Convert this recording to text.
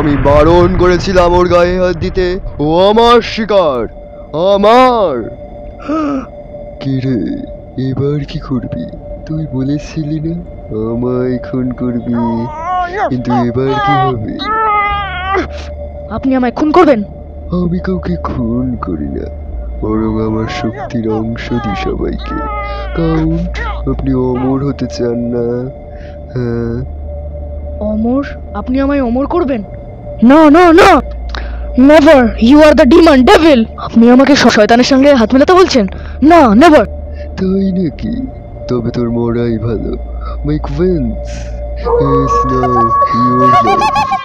আমি বারণ করেছিলাম ওর গায়ে হাত দিতে। ও আমার শিকার, আমার। কি রে, এবার কি করবি? তুই বলেছিলি না আমায় খুন করবি, কিন্তু এবার কি হবে? আপনি আমায় খুন করবেন? আমি কাউকে খুন করি না, বরং আমার শক্তির অংশ দিই সবাইকে। কাউন্ট, আপনি অমর হতে চান না? হ্যাঁ। অমর? আপনি আমায় অমর করবেন? না না না, never. You are the demon devil. আপনি আমাকে শয়তানের সঙ্গে হাত মেলাতে বলছেন? না, নেভার। তাই নাকি? তবে তোর মরাই ভালো। Make Weil's is now your life.